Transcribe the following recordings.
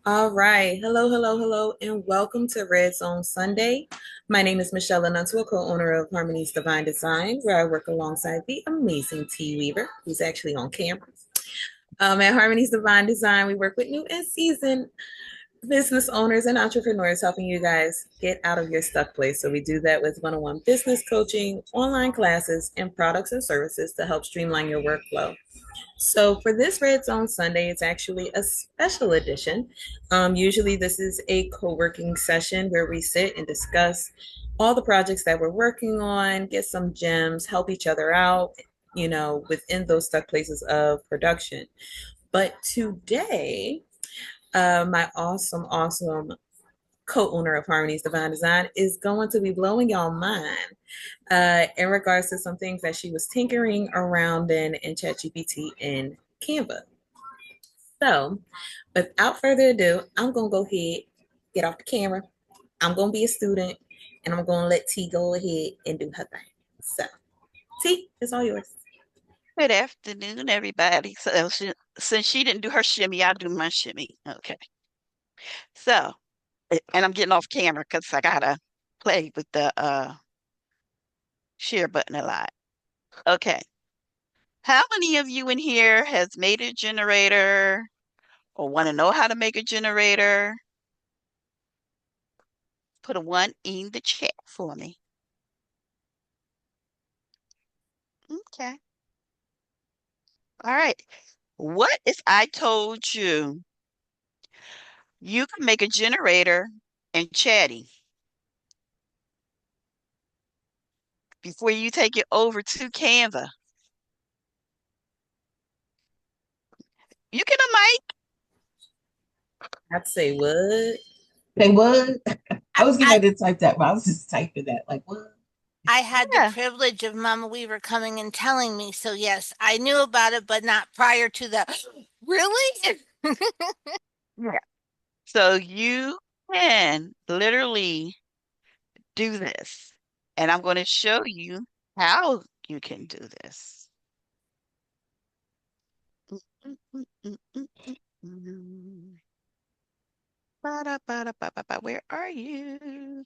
All right. Hello, hello, hello, and welcome to Red Zone Sunday. My name is Michelle Anantua, co-owner of Harmony's Divine Design, where I work alongside the amazing T Weaver, who's actually on camera. At Harmony's Divine Design, we work with new and seasoned business owners and entrepreneurs, helping you guys get out of your stuck place. So we do that with one-on-one business coaching, online classes, and products and services to help streamline your workflow. So for this Red Zone Sunday, it's actually a special edition. Usually, this is a co-working session where we sit and discuss all the projects that we're working on, get some gems, help each other out, within those stuck places of production. But today, my awesome, awesome co-owner of Harmony's Divine Design is going to be blowing y'all mind in regards to some things that she was tinkering around in ChatGPT and Canva. So, without further ado, I'm gonna go ahead, get off the camera. I'm gonna be a student, and I'm gonna let T go ahead and do her thing. So, T, it's all yours. Good afternoon, everybody. Since she didn't do her shimmy, I'll do my shimmy. Okay. So, and I'm getting off camera because I gotta play with the share button a lot. Okay. How many of you in here has made a generator or want to know how to make a generator? Put a one in the chat for me. Okay. All right. What if I told you you can make a generator in Chatty before you take it over to Canva? You get a mic. I'd say what? They would. I, I was getting I ready to type that, but I was just typing that. Like, what? I had the Yeah. privilege of Mama Weaver coming and telling me, so yes, I knew about it, but not prior to the really? Yeah. So you can literally do this. And I'm going to show you how you can do this. Where are you?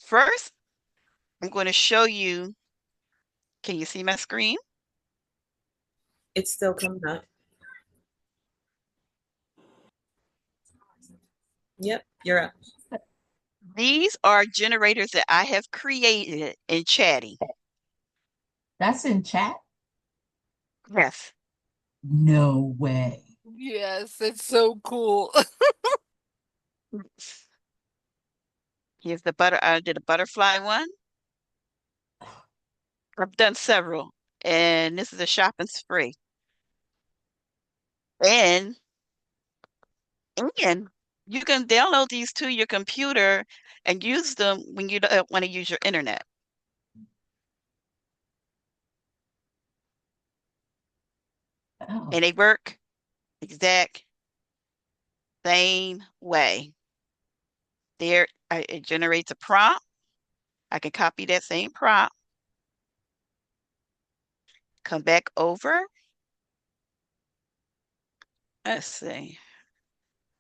First, I'm going to show you. Can you see my screen? It's still coming up. Yep, you're up. These are generators that I have created in Chatty. That's in chat? Yes. No way. Yes, it's so cool. Here's the I did a butterfly one. I've done several, and this is a shopping spree. And and you can download these to your computer and use them when you don't want to use your internet. Oh, And they work exact same way. There, it generates a prompt. I can copy that same prompt, come back over. Let's see.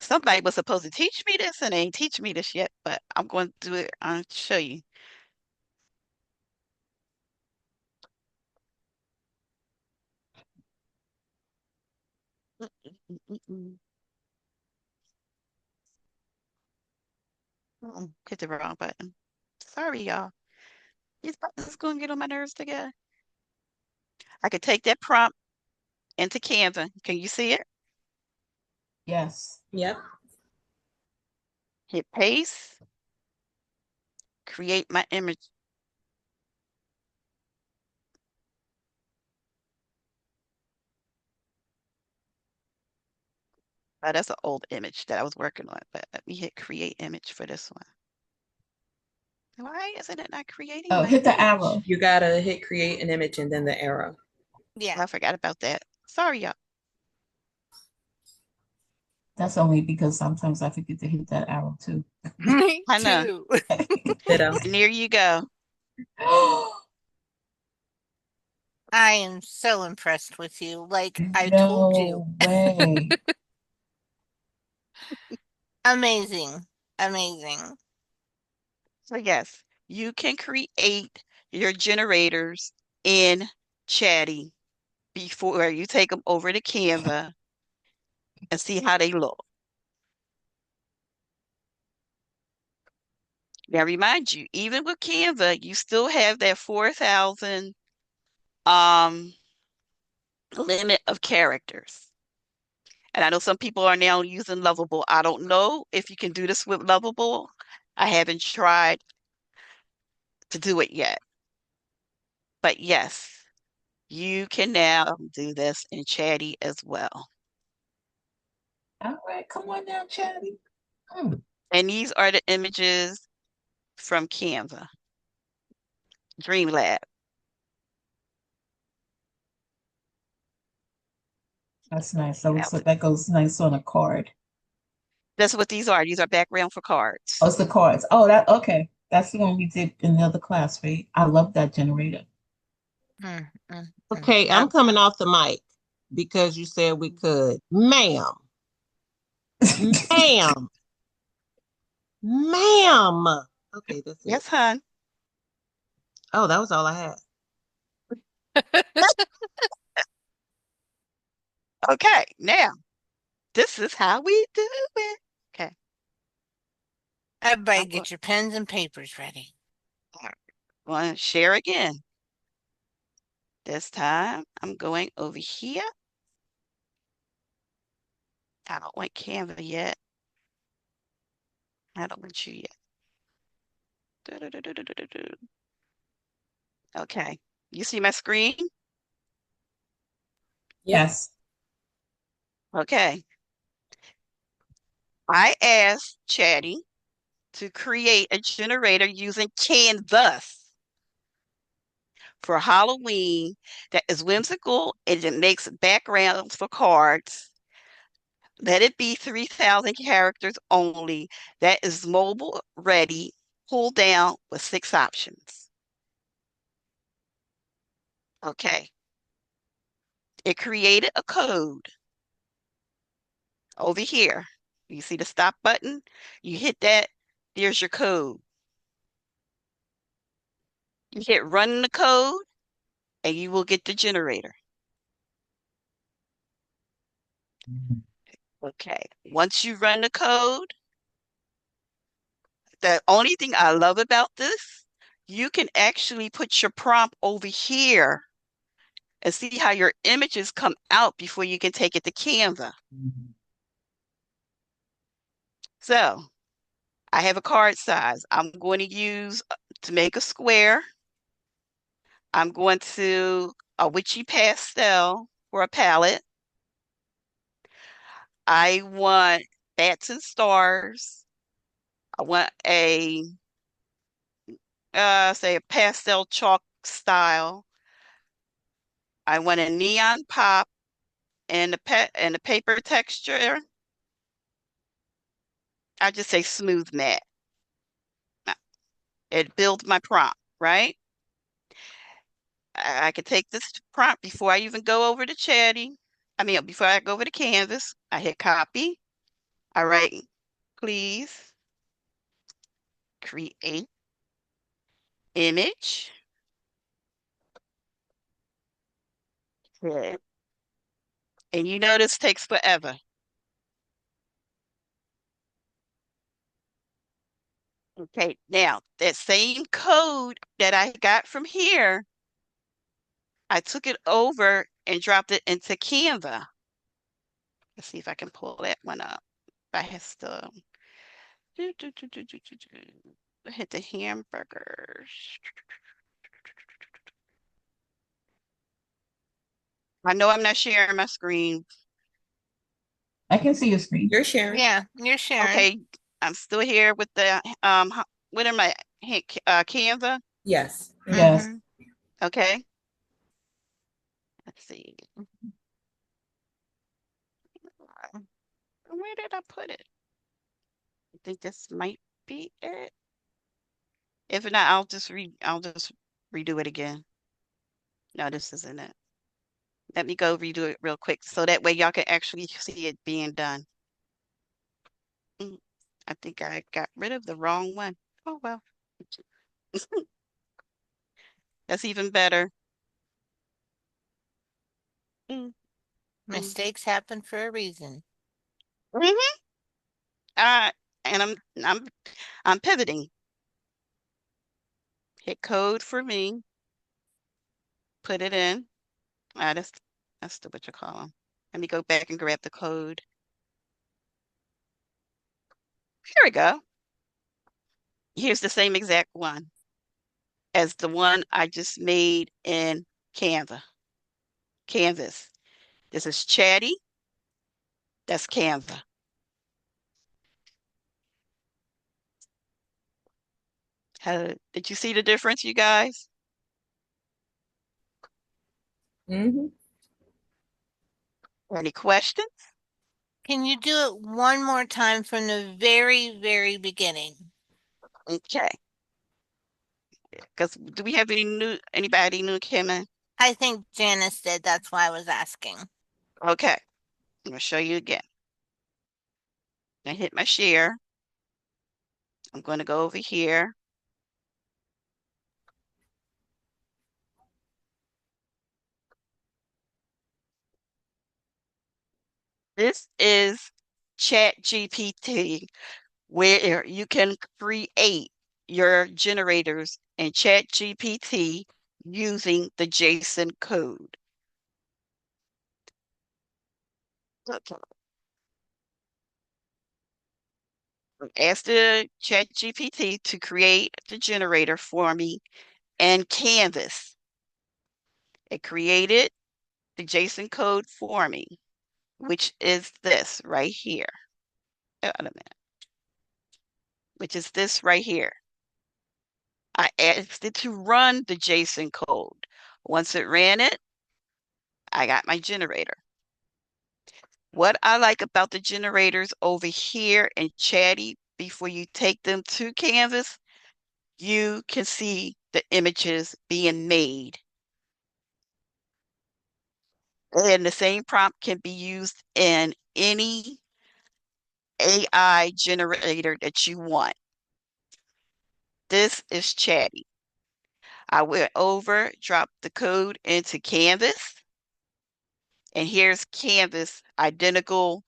Somebody was supposed to teach me this and they ain't teach me this yet, but I'm going to do it. I'll show you. Mm, mm, mm, mm, hit the wrong button. Sorry, y'all. These buttons going to get on my nerves together. I could take that prompt into Canva. Can you see it? yes. Yep. Hit paste, create my image. Oh, that's an old image that I was working on, but let me hit create image for this one. Why isn't it not creating Oh, my hit the image? arrow. You gotta hit create an image and then the arrow. Yeah. I forgot about that. Sorry, y'all. That's only because sometimes I forget to hit that arrow too. Me I know. too. Ditto. And there you go. I am so impressed with you. Like I told you. No way. Amazing. Amazing. So yes, you can create your generators in Chatty before you take them over to Canva and see how they look. Now remind you, even with Canva, you still have that 4,000 um limit of characters. And I know some people are now using Lovable. I don't know if you can do this with Lovable. I haven't tried to do it yet. But yes, you can now do this in Chatty as well. All right, come on now, Chatty. Hmm, And these are the images from Canva, Dreamlab. that's nice. That goes nice on a card. That's what these are. These are background for Oh, cards. it's the cards. Oh, that okay. That's the one we did in the other class, right? I love that generator. Mm, mm, mm. Okay, I'm coming off the mic because you said we could. Ma'am, ma'am, ma'am. Okay, that's it. Yes, hon. Oh, that was all I had. Okay, now this is how we do it. Okay, Everybody I'm going get your pens and papers ready. to share again. This time I'm going over here. I don't want Canva yet. I don't want you yet. Do-do-do-do-do-do-do. Okay, you see my screen? Yes. Okay, I asked Chatty to create a generator using Canvas for Halloween that is whimsical and it makes backgrounds for cards. Let it be 3,000 characters only. That is mobile ready, pull down with 6 options. Okay. It created a code over here. You see the stop button? You hit that, there's your code. You hit run the code and you will get the generator. Okay. Once you run the code, the only thing I love about this, you can actually put your prompt over here and see how your images come out before you can take it to Canva. So I have a card size. I'm going to use to make a square. I'm going to a witchy pastel for a palette. I want bats and stars. I want a say a pastel chalk style. I want a neon pop and the paper texture. I just say smooth matte. It builds my prompt, right? I could take this prompt before I even go over to Chatty. I mean, before I go over to Canvas, I hit copy. I write, please create image. Yeah. And you know this takes forever. Okay, now that same code that I got from here, I took it over and dropped it into Canva. Let's see if I can pull that one up. I have to hit the hamburgers. I know I'm not sharing my screen. I can see your screen. You're sharing. Yeah, you're sharing. Okay, I'm still here with the what am I? Canva. Yes. Yes. Mhm. Okay. Let's see. Where did I put it? I think this might be it. If not, I'll just redo it again. No, this isn't it. Let me go redo it real quick so that way y'all can actually see it being done. I think I got rid of the wrong one. Oh, well. That's even better. Mm, mm. Mistakes happen for a reason. Mm-hmm. And I'm pivoting. Hit code for me. Put it in. That's the what you call them. Let me go back and grab the code. Here we go. Here's the same exact one as the one I just made in Canvas. This is Chatty. That's Canva. Did you see the difference, you guys? Mm-hmm. Any questions? Can you do it one more time from the very, very beginning? Okay. Because do we have anybody new coming? I think Janice did. That's why I was asking. Okay. I'm gonna show you again. I hit my share. I'm going to go over here. This is ChatGPT, where you can create your generators in ChatGPT using the JSON code. Okay. Ask the ChatGPT to create the generator for me in Canvas. It created the JSON code for me, which is this right here. Wait a minute. Which is this right here. I asked it to run the JSON code. Once it ran it, I got my generator. What I like about the generators over here in Chatty, before you take them to Canvas, you can see the images being made. And the same prompt can be used in any AI generator that you want. This is Chatty. I went over, dropped the code into Canvas, and here's Canvas identical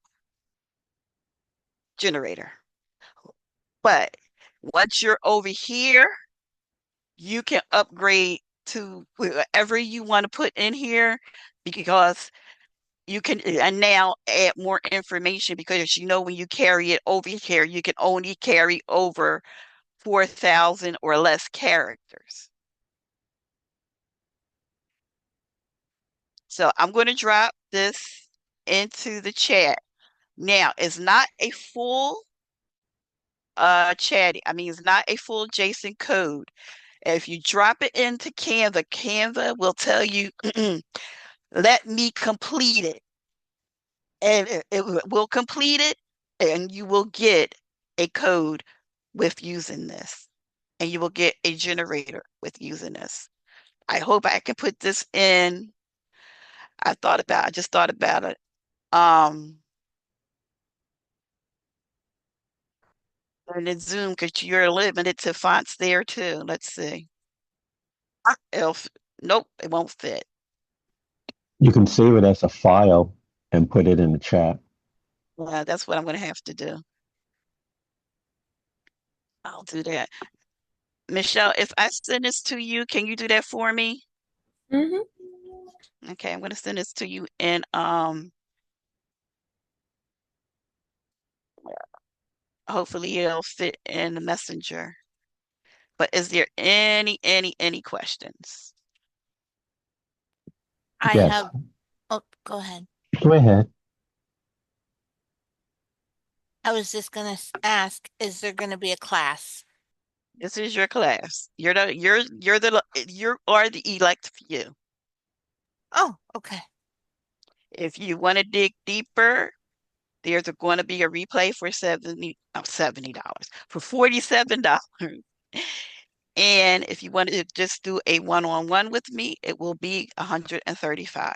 generator. But once you're over here, you can upgrade to whatever you want to put in here, because you can and now add more information, because you know when you carry it over here, you can only carry over 4,000 or less characters. So I'm going to drop this into the chat. Now, it's not a full chat. I mean, it's not a full JSON code. If you drop it into Canva, Canva will tell you, let me complete it. And it will complete it, and you will get a code with using this. And you will get a generator with using this. I hope I can put this in. I just thought about it. And in Zoom, because you're limited to fonts there too. Let's see. Elf. Nope, it won't fit. You can save it as a file and put it in the chat. That's what I'm going to have to do. I'll do that. Michelle, if I send this to you, can you do that for me? Mm-hmm. Okay, I'm going to send this to you in hopefully it'll fit in the messenger. But is there any questions? I Yes. have, oh, go ahead. Go ahead. I was just gonna ask, is there gonna be a class? This is your class. You are the elect few. Oh, okay. If you want to dig deeper, there's going to be a replay for $70, for $47. And if you want to just do a one-on-one with me, it will be $135.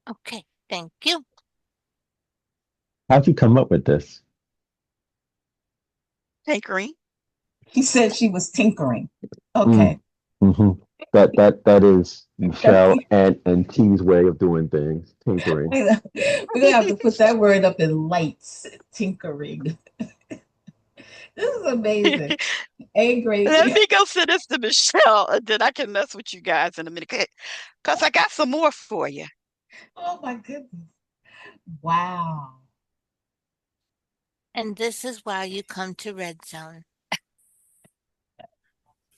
Okay, thank you. How'd you come up with this? tinkering. She said she was tinkering. Okay. hmm that is That's Michelle and T's way of doing things, tinkering. We're gonna have to put that word up in lights. Tinkering. This is amazing. A Let grade. me go send this to Michelle, and then I can mess with you guys in a minute. Because I got some more for you. Oh my goodness. Wow. And this is why you come to Red Zone.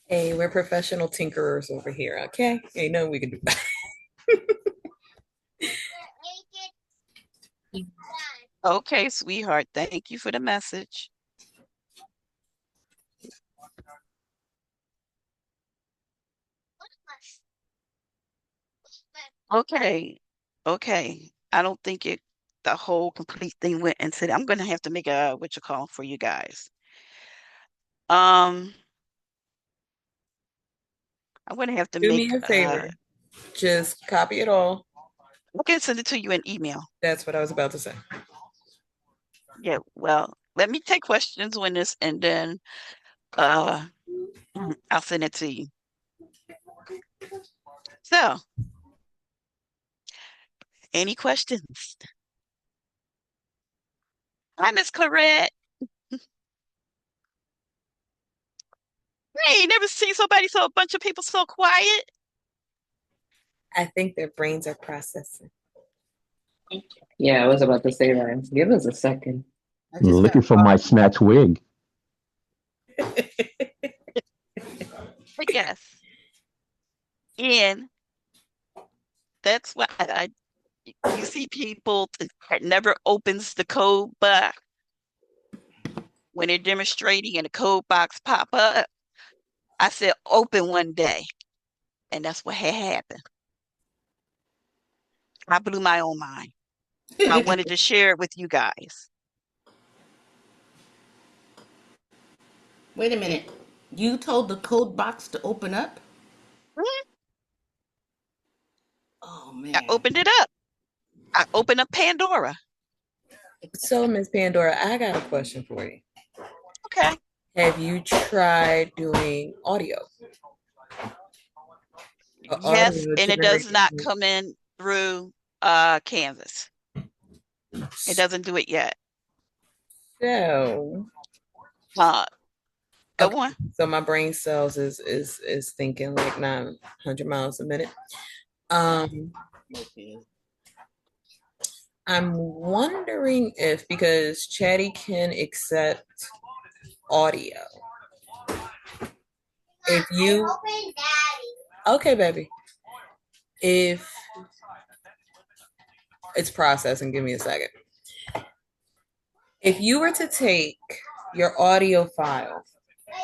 Hey, we're professional tinkerers over here, okay? Ain't nothing we can do. Okay, sweetheart. Thank you for the message. Okay. Okay. I don't think the whole complete thing went into that. I'm gonna have to make a what you call for you guys. Um, I'm gonna have to Do me make a favor. Just copy it all. I can send it to you in email. That's what I was about to say. Yeah, well, let me take questions when this and then uh I'll send it to you. So, any questions? Hi, Miss Claret. Hey, never seen a bunch of people so quiet. I think their brains are processing. Yeah, I was about to say that. Give us a second. I just got Looking for my snatch wig. But yes. And that's why you see people that never opens the code box when they're demonstrating and the code box pop up. I said open one day, and that's what had happened. I blew my own mind. I wanted to share it with you guys. Wait a minute. You told the code box to open up? Mhm. Oh I man. opened it up. I opened up Pandora. So, Miss Pandora, I got a question for you. Okay. Have you tried doing audio? Yes, Audio and it does generated. not come in through Canvas. It doesn't do it yet. So, Uh, Go okay. on. So my brain cells is thinking like 900 miles a minute. Okay. I'm wondering if because Chatty can accept audio, if you okay, baby, if it's processing, give me a second. If you were to take your audio file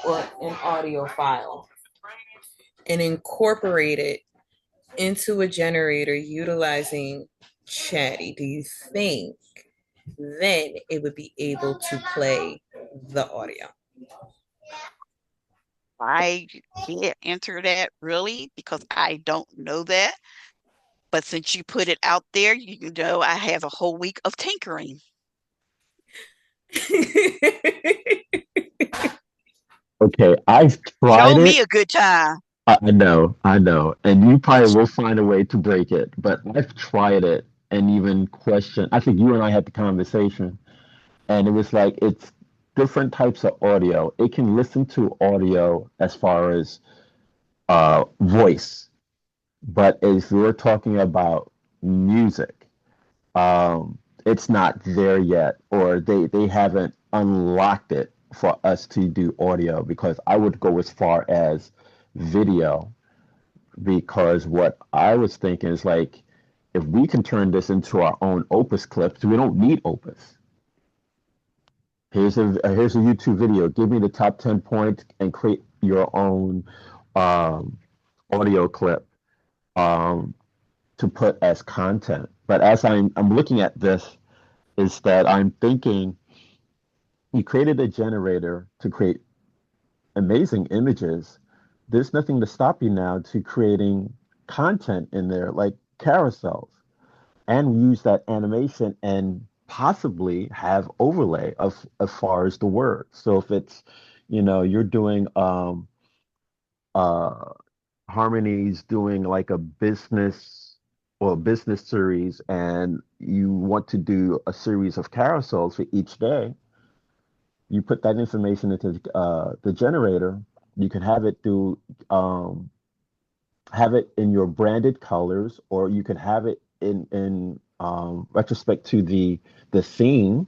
or an audio file and incorporate it into a generator utilizing Chatty, do you think then it would be able to play the audio? I can't answer that really because I don't know that. But since you put it out there, you know I have a whole week of tinkering. Okay, I've Show tried me it. a good time. I know, and you probably will find a way to break it. But I've tried it and even questioned. I think you and I had the conversation, and it was like it's different types of audio. It can listen to audio as far as voice, but as we're talking about music, it's not there yet, or they haven't unlocked it for us to do audio because I would go as far as video because what I was thinking is like if we can turn this into our own Opus clips, we don't need Opus. Here's a YouTube video. Give me the top 10 points and create your own um, audio clip um, to put as content. But as I'm looking at this, is that I'm thinking you created a generator to create amazing images. There's nothing to stop you now to creating content in there like carousels and use that animation and possibly have overlay of as far as the word. So if it's, you're doing uh Harmony's doing like a business or a business series, and you want to do a series of carousels for each day, you put that information into the generator. You can um, have it in your branded colors, or you can have it in retrospect to the theme.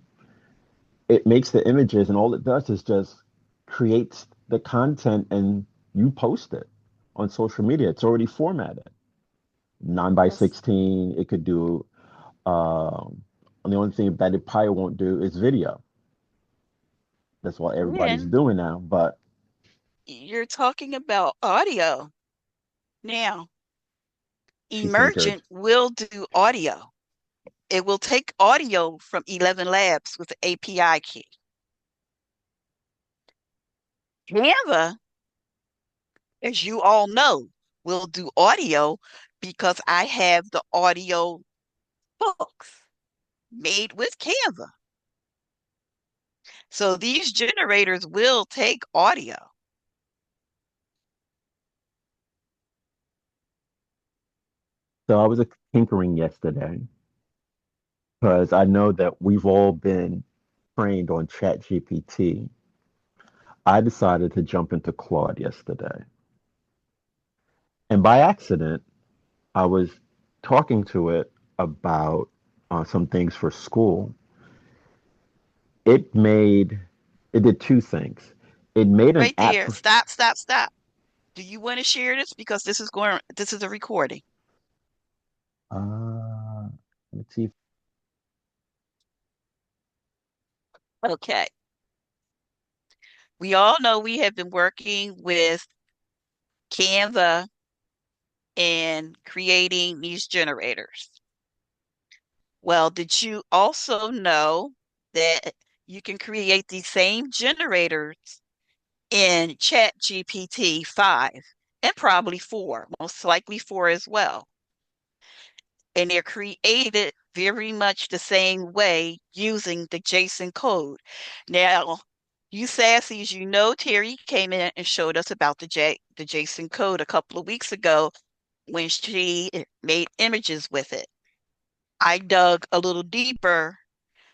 It makes the images, and all it does is just creates the content, and you post it on social media. It's already formatted. 9 by That's 16. It could do, the only thing that it probably won't do is video. That's what everybody's when doing now. But you're talking about audio. Now, she tinkered. Emergent will do audio. It will take audio from 11 Labs with the API key. Canva, as you all know, will do audio because I have the audio books made with Canva. So these generators will take audio. So I was tinkering yesterday because I know that we've all been trained on ChatGPT. I decided to jump into Claude yesterday. And by accident, I was talking to it about some things for school. It made, it did two things. It made an Right app there. for, Stop, stop, stop. Do you want to share this? Because this is a recording. uh, let's see. Okay. We all know we have been working with Canva and creating these generators. Well, did you also know that you can create these same generators in ChatGPT 5 and probably 4, most likely 4 as well? And they're created very much the same way using the JSON code. Now, you sassies, you know Terry came in and showed us about the JSON code a couple of weeks ago when she made images with it. I dug a little deeper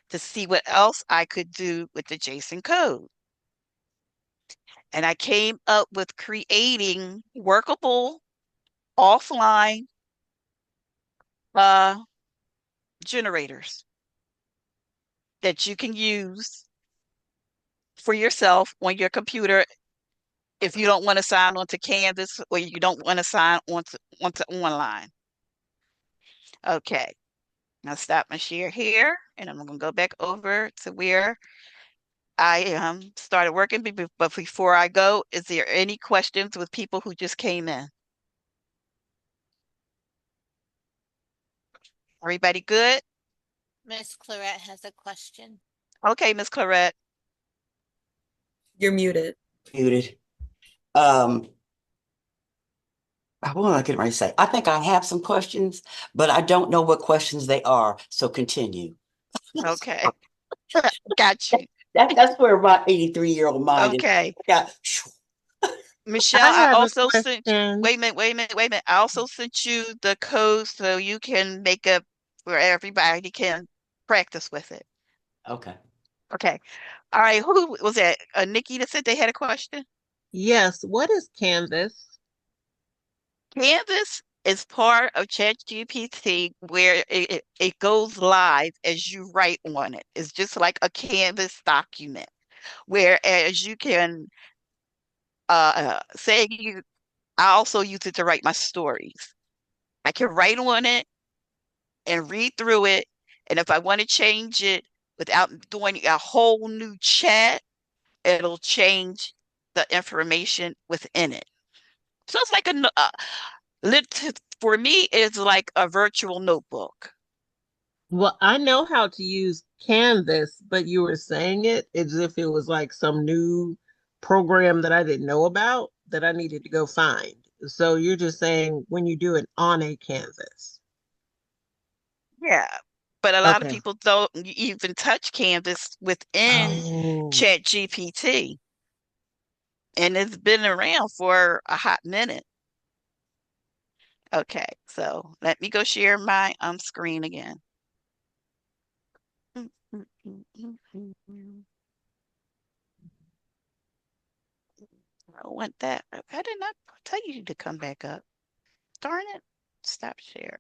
to see what else I could do with the JSON code. And I came up with creating workable offline uh, generators that you can use for yourself on your computer if you don't want to sign on to Canvas or you don't want to sign onto online. Okay, now stop my share here, and I'm going to go back over to where I started working. But before I go, is there any questions with people who just came in? Everybody good? Miss Clarette has a question. Okay, Miss Clarette. You're muted. Muted. What am I getting ready to say? I think I have some questions, but I don't know what questions they are. So continue. Okay, got you. That's where my 83-year-old mind is. Okay, Yeah. Michelle, I I have a also sent you, question. wait a minute, wait a minute, wait a minute. I also sent you the code so you can make up where everybody can practice with it. Okay. Okay. All right. Who was that? Nikki that said they had a question? Yes, what is Canvas? Canvas is part of ChatGPT where it goes live as you write on it. It's just like a Canvas document, whereas you can say I also use it to write my stories. I can write on it and read through it, and if I want to change it without doing a whole new chat, it'll change the information within it. So it's like for me, it's like a virtual notebook. Well, I know how to use Canvas, but you were saying it as if it was like some new program that I didn't know about that I needed to go find. So you're just saying when you do it on a canvas. Yeah. But a lot of Okay. people don't even touch Canvas within Oh, ChatGPT, and it's been around for a hot minute. Okay, so let me go share my screen again. I don't want that. I did not tell you to come back up. Darn it. Stop share.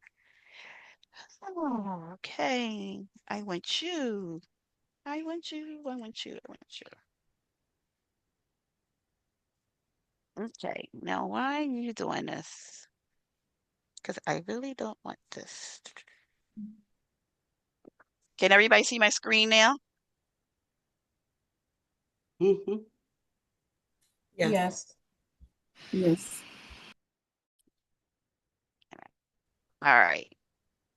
Oh, okay. I want you. I want you. I want you. I want you. Okay. Now, why are you doing this? Because I really don't want this. Can everybody see my screen now? Mhm. Yes. Yes. Yes. All right.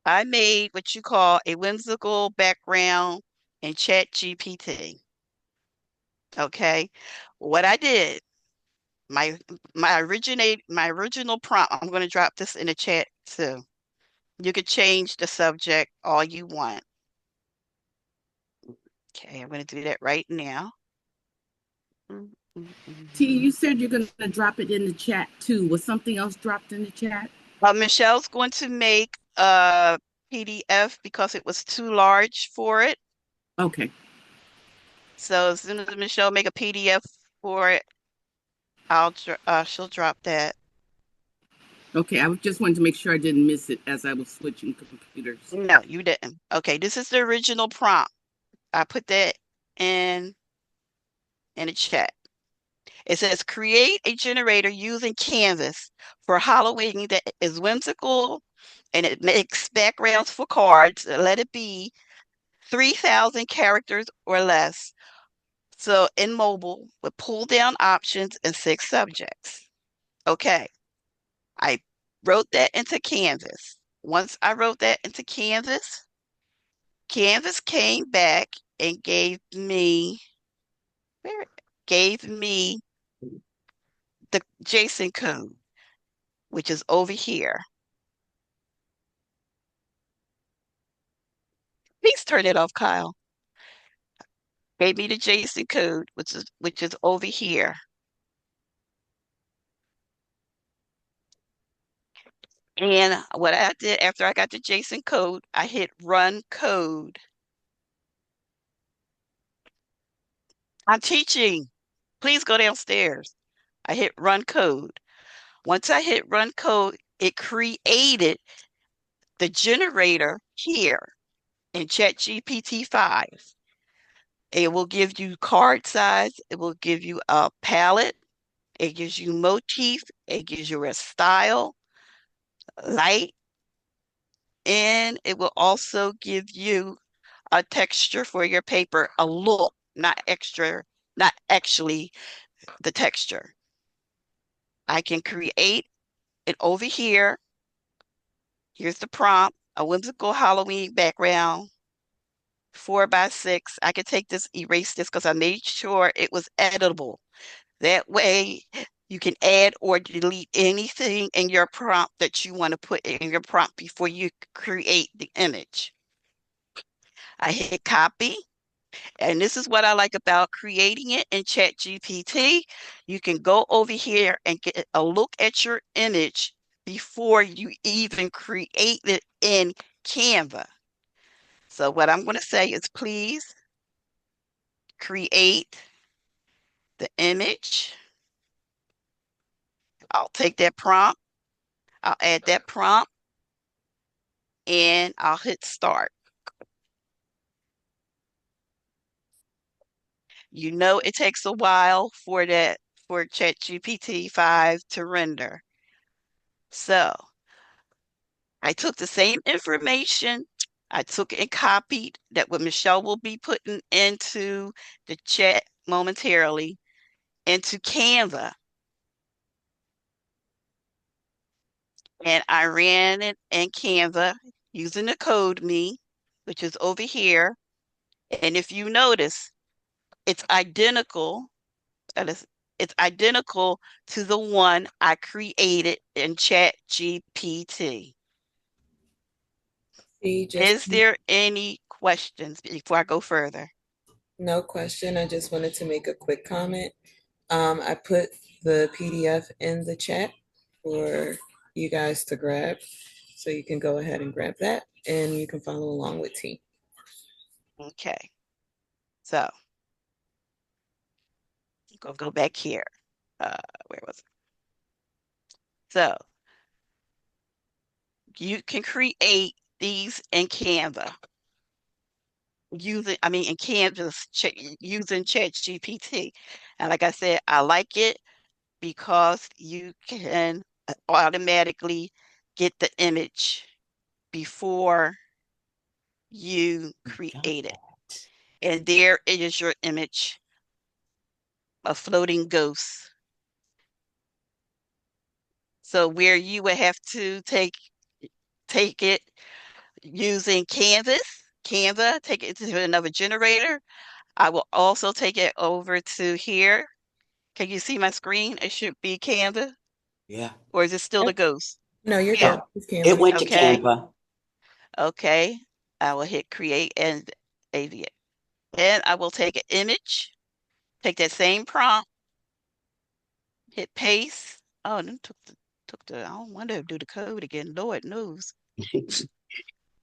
I made what you call a whimsical background in ChatGPT. Okay. What I did, my my original prompt, I'm going to drop this in the chat too. You could change the subject all you want. Okay, I'm going to do that right now. T, you said you're going to drop it in the chat too. Was something else dropped in the chat? Michelle's going to make a PDF because it was too large for it. Okay. So as soon as Michelle make a PDF for it, she'll drop that. Okay. I just wanted to make sure I didn't miss it as I was switching computers. No, you didn't. Okay, this is the original prompt. I put that in the chat. It says create a generator using Canvas for Halloween that is whimsical and it makes backgrounds for cards. Let it be 3,000 characters or less. So in mobile with pull down options and 6 subjects. Okay, I wrote that into Canvas. Once I wrote that into Canvas, Canvas came back and gave me the JSON code, which is over here. Please turn it off, Kyle. Gave me the JSON code, which is over here. And what I did after I got the JSON code, I hit run code. I'm teaching. Please go downstairs. I hit run code. Once I hit run code, it created the generator here in ChatGPT 5. It will give you card size. It will give you a palette. It gives you motif. It gives you a style, light, and it will also give you a texture for your paper, a look, not actually the texture. I can create it over here. Here's the prompt, a whimsical Halloween background, 4x6. I could take this, erase this because I made sure it was editable. That way you can add or delete anything in your prompt that you want to put in your prompt before you create the image. I hit copy. And this is what I like about creating it in ChatGPT. You can go over here and get a look at your image before you even create it in Canva. So what I'm going to say is please create the image. I'll take that prompt. I'll add that prompt and I'll hit start. You know it takes a while for ChatGPT 5 to render. So I took the same information. I took and copied that what Michelle will be putting into the chat momentarily into Canva. And I ran it in Canva using the code me, which is over here. And if you notice, it's identical. It's identical to the one I created in ChatGPT. See, just Is there any questions before I go further? no question. I just wanted to make a quick comment. I put the PDF in the chat for you guys to grab. So you can go ahead and grab that and you can follow along with T. Okay. So go back here. Where was it? So you can create these in Canva in Canvas using ChatGPT. And like I said, I like it because you can automatically get the image before you create it. And there it is, your image, a floating ghost. So where you would have to take it using Canva, take it to another generator. I will also take it over to here. Can you see my screen? It should be Canva, Yeah. or is it still the ghost? No, you're Yeah. good. It's Canva. It went to Okay. Canva. Okay. I will hit create and aviate. Then I will take an image, take that same prompt, hit paste. Oh, and then took the, I don't want to do the code again. Lord knows.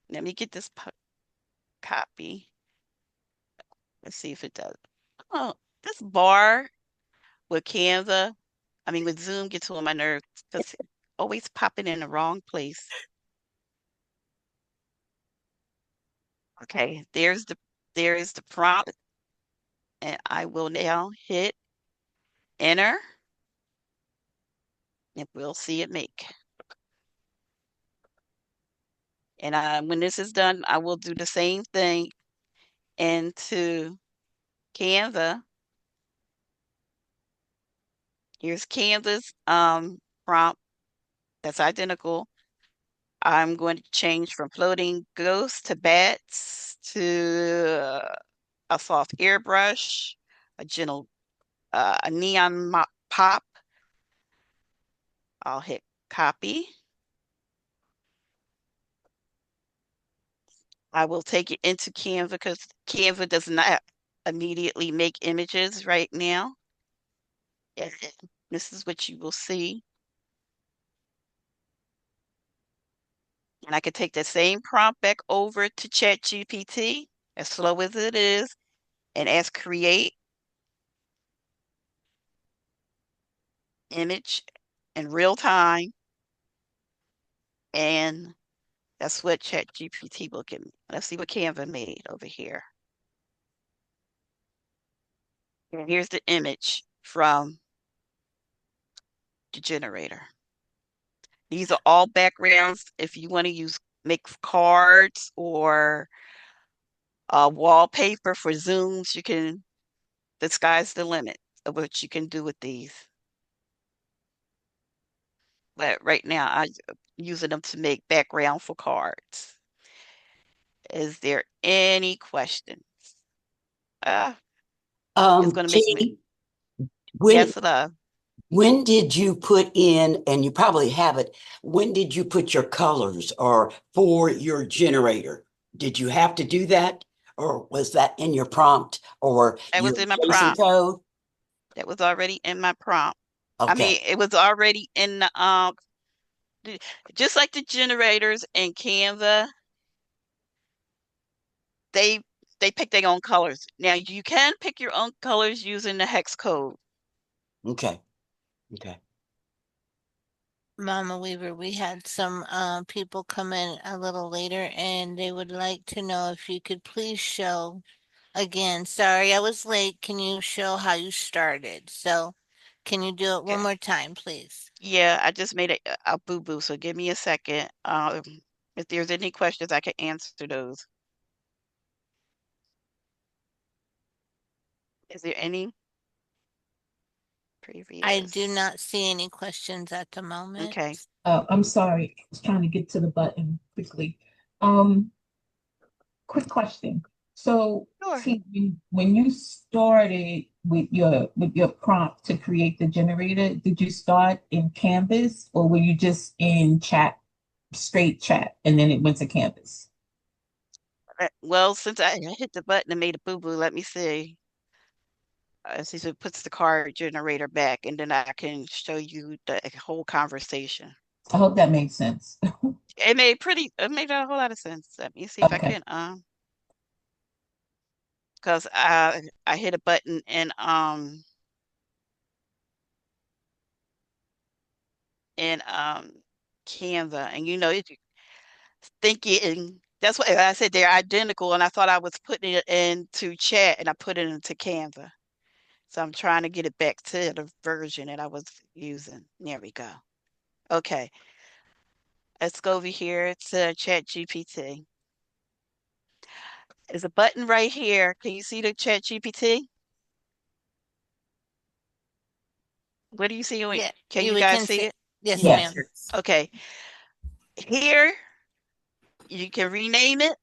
Let me get this copy. Let's see if it does. Oh, this bar with with Zoom gets on my nerves because it's always popping in the wrong place. Okay, there is the prompt, and I will now hit enter, and we'll see it make. And when this is done, I will do the same thing into Canva. Here's Canva's prompt that's identical. I'm going to change from floating ghosts to bats to a soft airbrush, a neon pop. I'll hit copy. I will take it into Canva because Canva does not immediately make images right now. And this is what you will see. And I could take the same prompt back over to ChatGPT, as slow as it is, and ask create image in real time. And that's what ChatGPT will give me. Let's see what Canva made over here. And here's the image from the generator. These are all backgrounds. If you want to make cards or wallpaper for Zooms, the sky's the limit of what you can do with these. But right now, I'm using them to make background for cards. Is there any questions? It's going to make me. T, when Yes, love. when did you put in, and you probably have it, when did you put your colors or for your generator? Did you have to do that? Or was that in your prompt or That your was in my JSON prompt. code? That was already in my prompt. Okay. It was already in just like the generators in Canva, they pick their own colors. Now you can pick your own colors using the hex code. Okay. Okay. Mama Weaver, we had some people come in a little later and they would like to know if you could please show again. Sorry, I was late. Can you show how you started? So, can you do it one Okay. more time, please? Yeah, I just made a boo-boo, so give me a second. If there's any questions, I can answer those. Is there any I do previous? not see any questions at the moment. Okay. I'm sorry. I was trying to get to the button quickly. Quick question. So, Sure. T, when you started with your prompt to create the generator, did you start in Canvas or were you just in straight chat, and then it went to Canvas? Well, since I hit the button and made a boo-boo, let me see. See, so it puts the card generator back, and then I can show you the whole conversation. I hope that made sense. It made a whole lot of sense. Let me see if I Okay. can, because I hit a button in Canva, and if you thinking that's what I said they're identical, and I thought I was putting it into chat, and I put it into Canva. So I'm trying to get it back to the version that I was using. There we go. Okay, let's go over here to ChatGPT. There's a button right here. Can you see the ChatGPT? What do you see? Yeah, Can you you we guys can see see. it? Yes, Yes. ma'am. Yes. Okay. Here, you can rename it.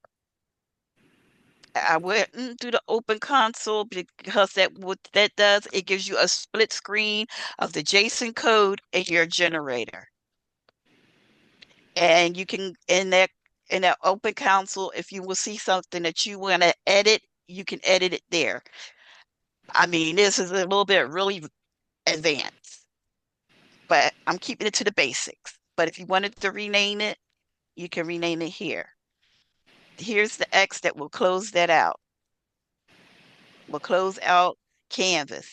I went through the open console because what that does, it gives you a split screen of the JSON code in your generator. And you can in that open console, if you will see something that you want to edit, you can edit it there. I mean, this is a little bit really advanced, but I'm keeping it to the basics. But if you wanted to rename it, you can rename it here. Here's the X that will close that out. We'll close out Canvas.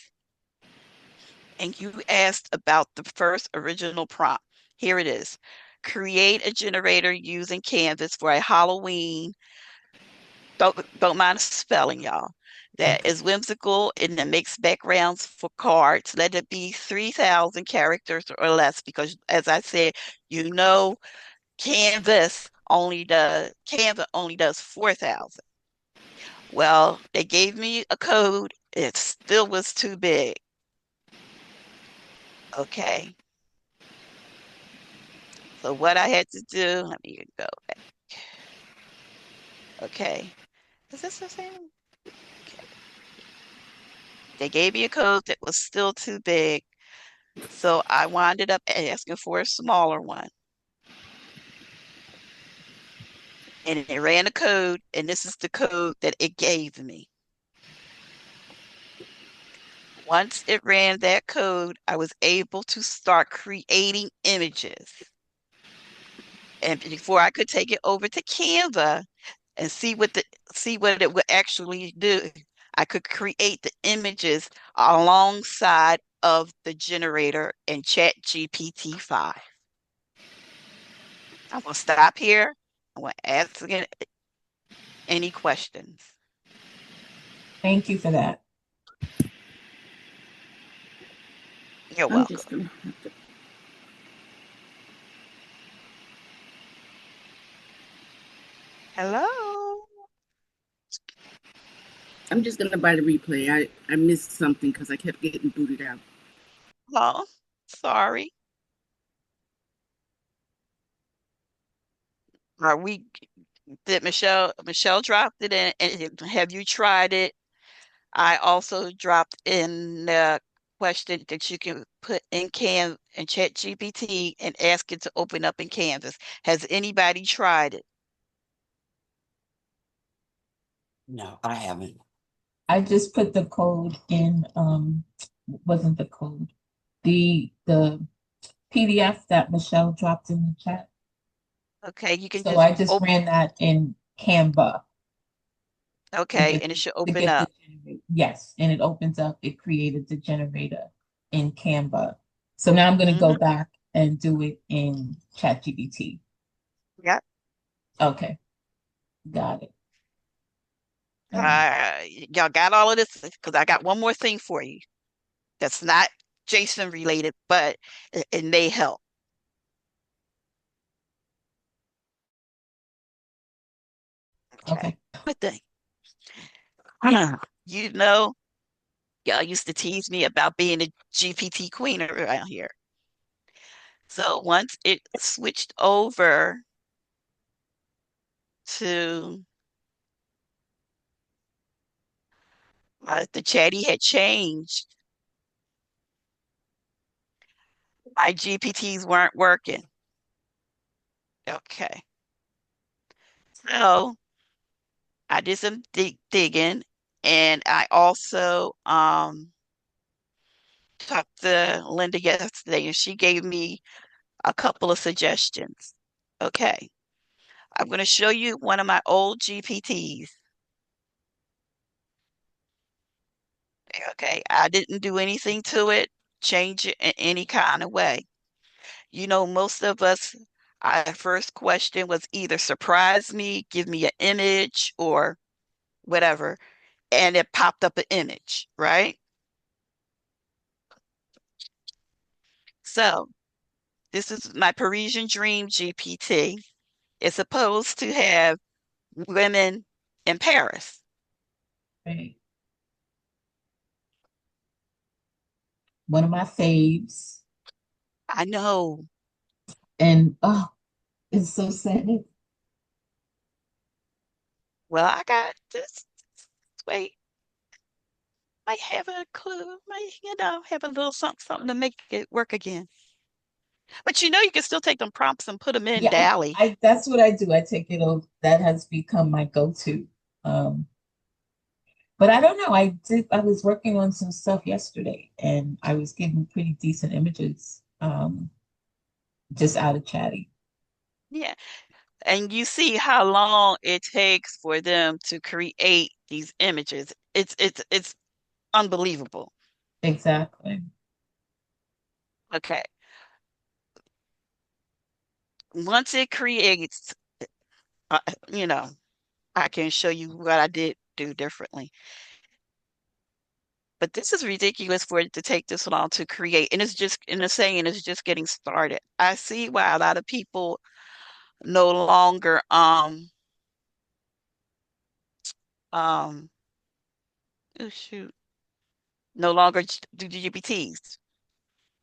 And you asked about the first original prompt. Here it is. Create a generator using Canvas for a Halloween. Don't mind the spelling, y'all. That Okay. is whimsical and it makes backgrounds for cards. Let it be 3,000 characters or less because, as I said, you know, Canva only does 4,000. Well, they gave me a code. It still was too big. Okay. So what I had to do, let me go back. Okay. Is this the same? Okay. They gave me a code that was still too big. So I winded up asking for a smaller one. And it ran a code, and this is the code that it gave me. Once it ran that code, I was able to start creating images. And before I could take it over to Canva and see what it would actually do, I could create the images alongside of the generator in ChatGPT 5. I'm gonna stop here. I'm gonna ask again any questions. Thank you for that. You're I'm welcome. just gonna have to. Hello. I'm just gonna buy the replay. I missed something because I kept getting booted out. Oh, sorry. Are we did Michelle dropped it in and have you tried it? I also dropped in the question that you can put in Chat GPT and ask it to open up in Canvas. Has anybody tried it? No, I haven't. I just put the code in, wasn't the code, the PDF that Michelle dropped in the chat. Okay, you can So just I just ran that in Canva to okay, get and it should to open get the up. generator. Yes, and it opens up. It created the generator in Canva. So now I'm going to go Mm-hmm. back and do it in ChatGPT. Yeah. Okay, got it. All right. Y'all got all of this because I got one more thing for you that's not Jason related, but it may help. Okay. Okay. Good thing. You know, y'all used to tease me about being a GPT queen around here. So once it switched over to the chatty had changed, my GPTs weren't working. Okay. So I did some digging, and I also talked to Linda yesterday, and she gave me a couple of suggestions. Okay, I'm going to show you one of my old GPTs. Okay, I didn't do anything to it, change it in any kind of way. You know, most of us, our first question was either surprise me, give me an image, or whatever, and it popped up an image, right? So this is my Parisian Dream GPT. It's supposed to have women in Paris. Right. One of my faves. I know. And oh, it's so sad. Well, I got this. Wait, might have a clue. Might, have a little something to make it work again. But you can still take them prompts and put them in Yeah, Dally. I that's what I do. I take it over. That has become my go-to. Um, but I don't know. I was working on some stuff yesterday and I was getting pretty decent images just out of chatting. Yeah. And you see how long it takes for them to create these images. It's unbelievable. Exactly. Okay. Once it creates, uh, you know, I can show you what I did do differently. But this is ridiculous for it to take this long to create. And it's just, in the saying, it's just getting started. I see why a lot of people no longer um oh shoot, no longer do GPTs.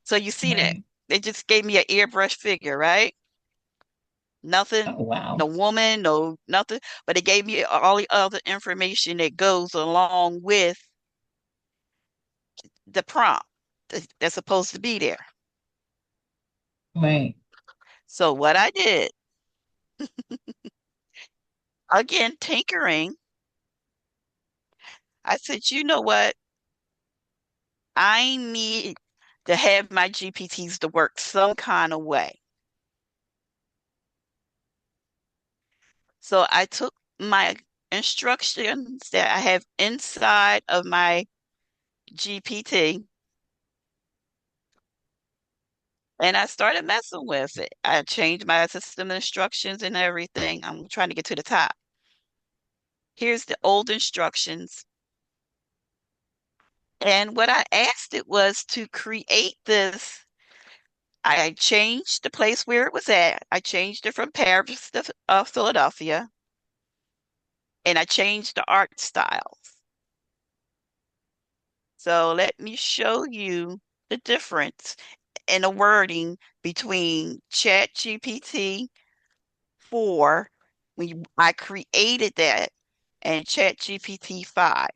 So you see that Right. they just gave me an airbrush figure, right? Nothing, Oh wow. no woman, no nothing, but it gave me all the other information that goes along with the prompt that's supposed to be there. Right. So what I did, again, tinkering, I said, you know what? I need to have my GPTs to work some kind of way. So I took my instructions that I have inside of my GPT and I started messing with it. I changed my system instructions and everything. I'm trying to get to the top. Here's the old instructions. And what I asked it was to create this. I changed the place where it was at. I changed it from Paris to Philadelphia. And I changed the art styles. So let me show you the difference in the wording between ChatGPT 4 I created that and ChatGPT 5.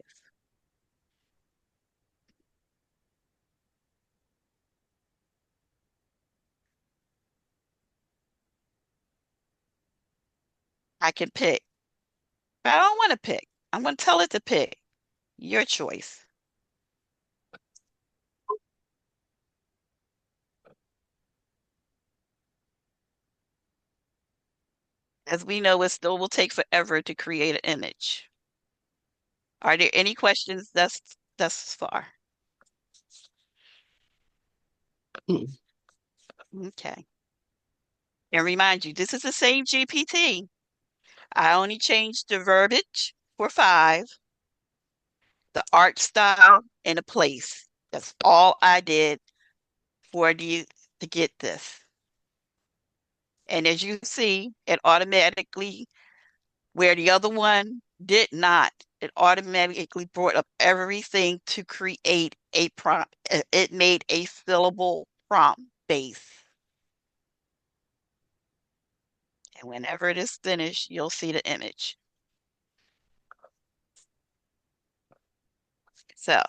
I can pick, but I don't want to pick. I'm going to tell it to pick. Your choice. As we know, it still will take forever to create an image. Are there any questions thus far? Okay. And remind you, this is the same GPT. I only changed the verbiage for 5, the art style, and the place. That's all I did for you to get this. And as you see, it automatically, where the other one did not, it automatically brought up everything to create a prompt. It made a fillable prompt base. And whenever it is finished, you'll see the image. So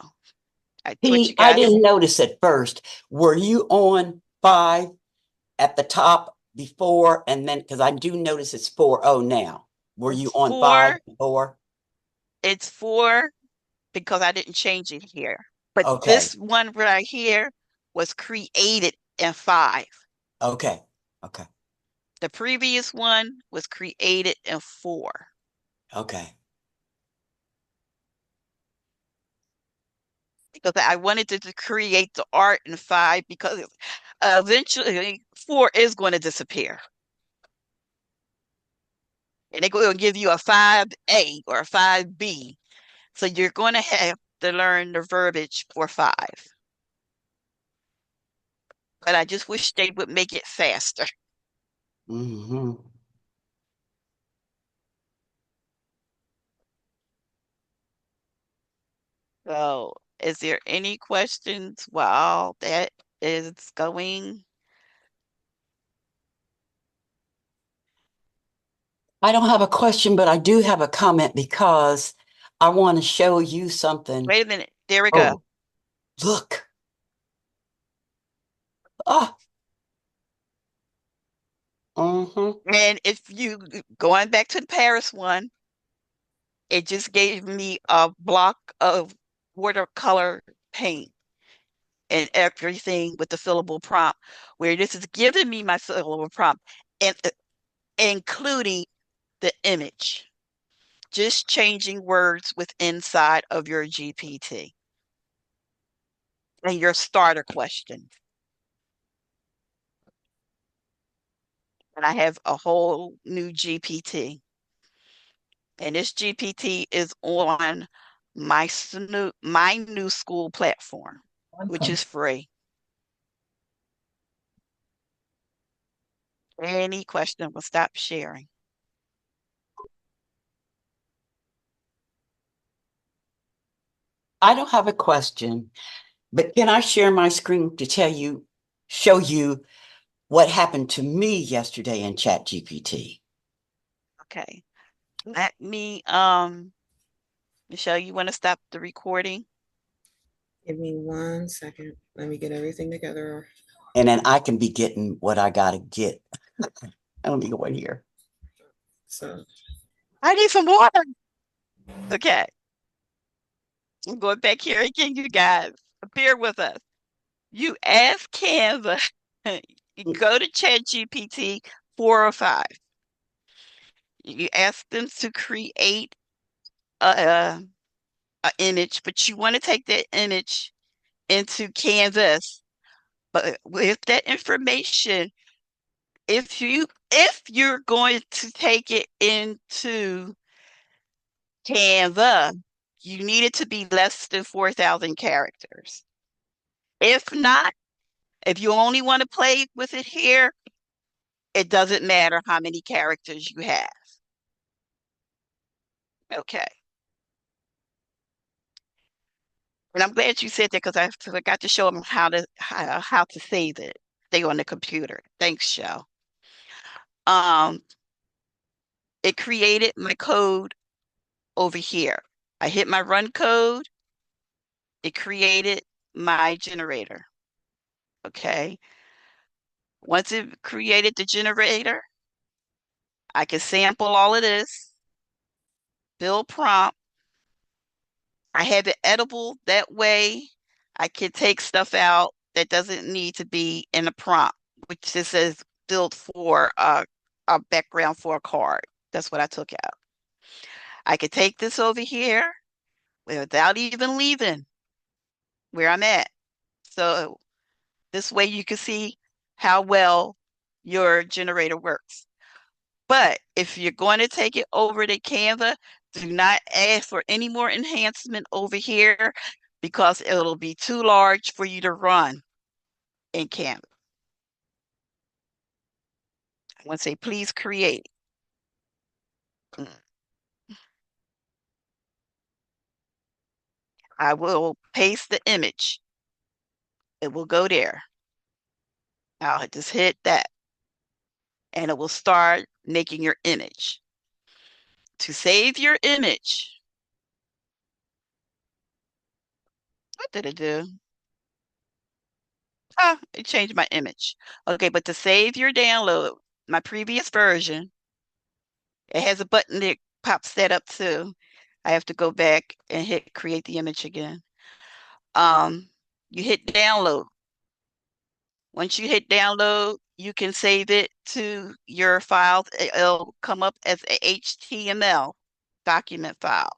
I put you I guys. didn't notice at first. Were you on 5 at the top before and then, because I do notice it's 4.0 now. Were you on 5 4, before? It's 4 because I didn't change it here. But Okay. this one right here was created in 5. Okay. Okay. The previous one was created in 4. Okay. Because I wanted to create the art in 5 because eventually 4 is going to disappear. And they're going to give you a 5A or a 5B. So you're going to have to learn the verbiage for 5. But I just wish they would make it faster. Mm-hmm. So, is there any questions while that is going? I don't have a question, but I do have a comment because I want to show you something. Wait a minute. There we go. Oh, look. Ah. Mm-hmm. And if you going back to the Paris one, it just gave me a block of watercolor paint and everything with the fillable prompt, where this is giving me my fillable prompt and including the image, just changing words with inside of your GPT and your starter question. And I have a whole new GPT. And this GPT is on my new school platform, which is free. Any question will stop sharing. I don't have a question, but can I share my screen to show you what happened to me yesterday in ChatGPT? Okay. Let me, Michelle, you want to stop the recording? Give me 1 second. Let me get everything together. And then I can be getting what I gotta get. Let me go in here. So I need some water. Okay. I'm going back here again, you guys. Bear with us. You ask Canva, you go to ChatGPT 4 or 5. You ask them to create a image, but you want to take that image into Canvas. But with that information, if you're going to take it into Canva, you need it to be less than 4,000 characters. If not, if you only want to play with it here, it doesn't matter how many characters you have. Okay. And I'm glad you said that because I forgot to show them how to save it. Stay on the computer. Thanks, Shell. It created my code over here. I hit my run code. It created my generator. Okay. Once it created the generator, I can sample all of this, build prompt. I have it editable that way. I can take stuff out that doesn't need to be in a prompt, which just says build for a background for a card. That's what I took out. I could take this over here without even leaving where I'm at. So this way you can see how well your generator works. But if you're going to take it over to Canva, do not ask for any more enhancement over here because it'll be too large for you to run in Canva. I want to say, please create. I will paste the image. It will go there. I'll just hit that and it will start making your image. To save your image, what did it do? It changed my image. Okay, but to save your download, my previous version, it has a button that pops that up too. I have to go back and hit create the image again. You hit download. Once you hit download, you can save it to your files. It'll come up as a HTML document file.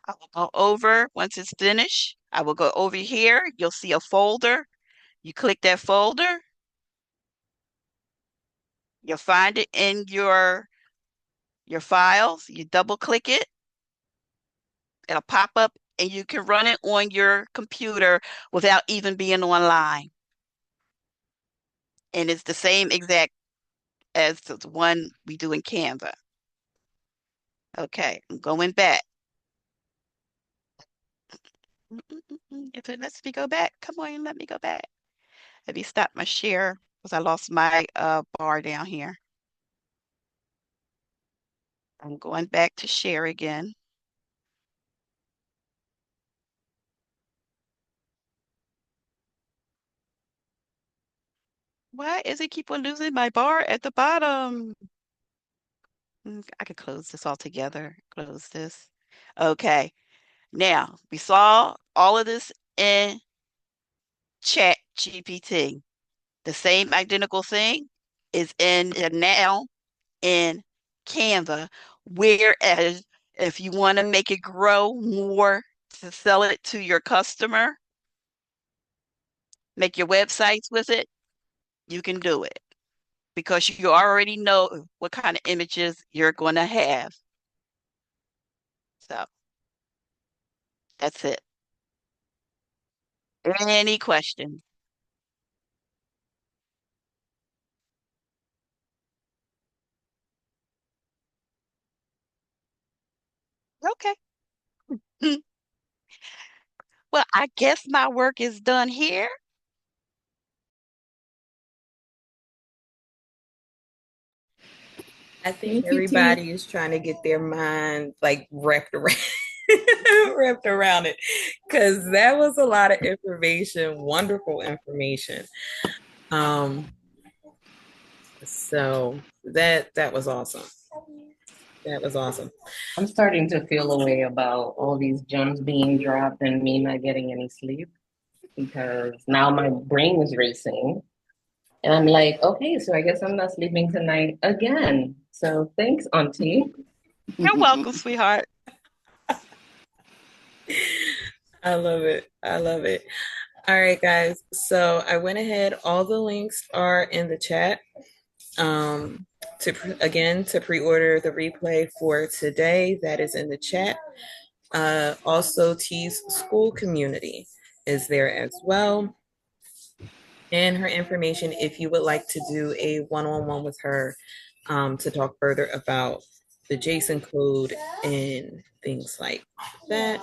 I will go over, once it's finished, I will go over here. You'll see a folder. You click that folder. You'll find it in your files. You double click it. It'll pop up and you can run it on your computer without even being online. And it's the same exact as the one we do in Canva. Okay, I'm going back. If it lets me go back, come on, let me go back. Let me stop my share because I lost my bar down here. I'm going back to share again. Why is it keep on losing my bar at the bottom? I could close this altogether. Close this. Okay. Now, we saw all of this in ChatGPT. The same identical thing is now in Canva. Whereas if you want to make it grow more to sell it to your customer, make your websites with it, you can do it because you already know what kind of images you're going to have. So that's it. Any questions? Okay. Well, I guess my work is done here. I think Thank you, T. everybody is trying to get their mind like wrapped around wrapped around it because that was a lot of information, wonderful information. So that was awesome. That was awesome. I'm starting to feel a way about all these gems being dropped and me not getting any sleep because now my brain is racing. And I'm like, okay, so I guess I'm not sleeping tonight again. So thanks, Auntie. You're welcome, sweetheart. I love it. I love it. All right, guys. So I went ahead. All the links are in the chat. To pre-order the replay for today, that is in the chat. Also, T's school community is there as well. And her information if you would like to do a one-on-one with her to talk further about the JSON code and things like that.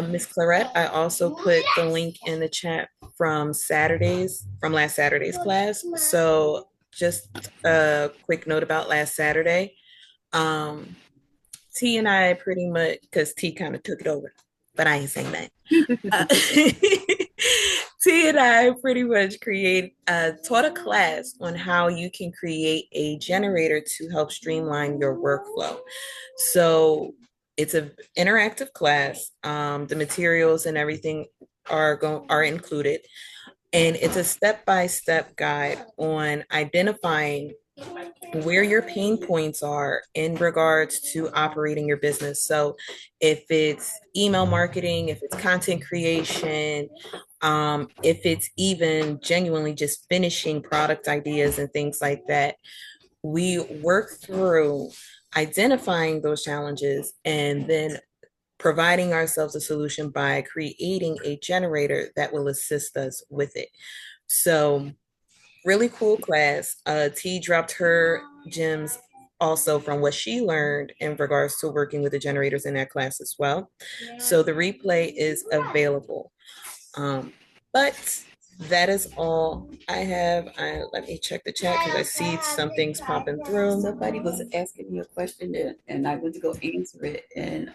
Miss Clarette, I also put the link in the chat from last Saturday's class. So just a quick note about last Saturday. T and I pretty much, because T kind of took it over, but I ain't saying that. T and I pretty much taught a class on how you can create a generator to help streamline your workflow. So it's an interactive class. The materials and everything are included, and it's a step-by-step guide on identifying where your pain points are in regards to operating your business. So if it's email marketing, if it's content creation, if it's even genuinely just finishing product ideas and things like that, we work through identifying those challenges and then providing ourselves a solution by creating a generator that will assist us with it. So really cool class. T dropped her gems also from what she learned in regards to working with the generators in that class as well. So the replay is available. But that is all I have. Let me check the chat because I see some things popping through. Somebody was asking me a question and I went to go answer it. And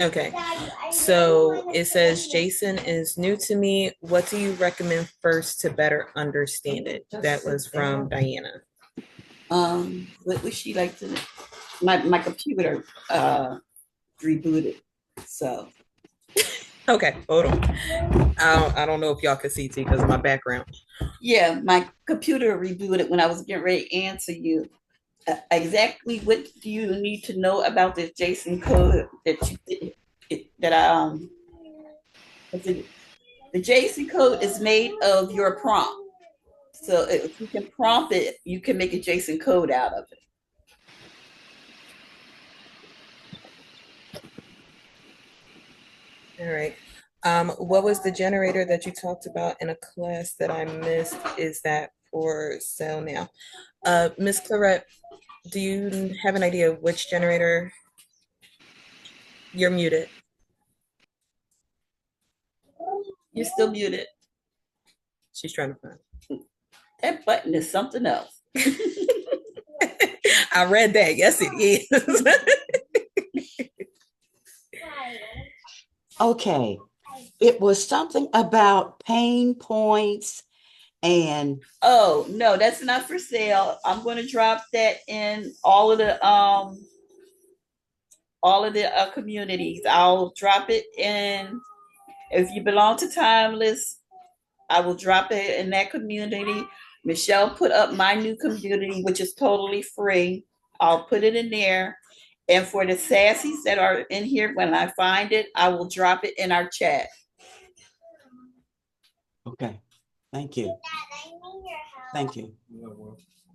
Okay, so it says Jason is new to me. What do you recommend first to better understand it? That was from Diana. what would she like to know? my computer rebooted. So Okay, hold on. I don't know if y'all can see T because of my background. yeah, my computer rebooted when I was getting ready to answer you. Exactly what do you need to know about this JSON code that the JSON code is made of your prompt. So if you can prompt it, you can make a JSON code out of it. All right. What was the generator that you talked about in a class that I missed? Is that for sale now? Miss Clarette, do you have an idea of which generator? You're muted. You're still muted. She's trying to find. That button is something else. I read that. Yes, it is. Okay. It was something about pain points and oh no, that's not for sale. I'm going to drop that in all of the communities. I'll drop it in. If you belong to Timeless, I will drop it in that community. Michelle put up my new community, which is totally free. I'll put it in there. And for the sassies that are in here, when I find it, I will drop it in our chat. okay. Thank you. Thank you.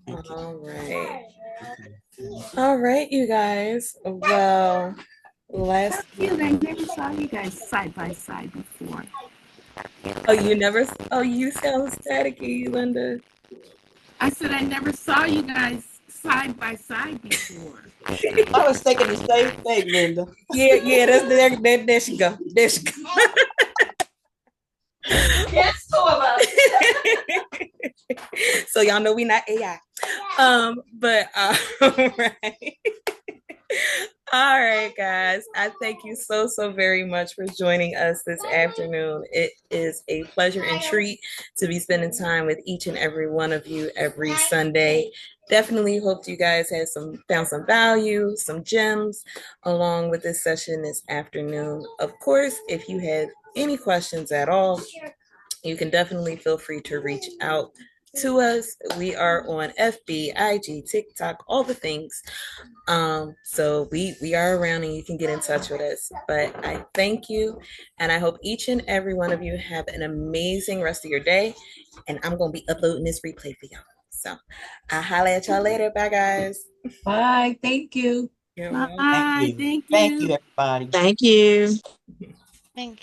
Thank you. All right. All right, you guys. Well, last I never saw you guys side by side before. oh, you sound staticky, Linda. I said I never saw you guys side by side before. I was thinking the same thing, Linda. Yeah, there she go. There she go. Yes, so about it. So y'all know we not AI. But all right. All right, guys. I thank you so very much for joining us this afternoon. It is a pleasure and treat to be spending time with each and every one of you every Sunday. Definitely hope you guys found some value, some gems along with this session this afternoon. Of course, if you have any questions at all, you can definitely feel free to reach out to us. We are on FB, IG, TikTok, all the things. So we are around and you can get in touch with us. But I thank you and I hope each and every one of you have an amazing rest of your day. And I'm gonna be uploading this replay for y'all. So I'll holler at y'all later. Bye guys. Bye. Thank you. Bye. Thank you. Thank you, everybody. Thank you. Thank you.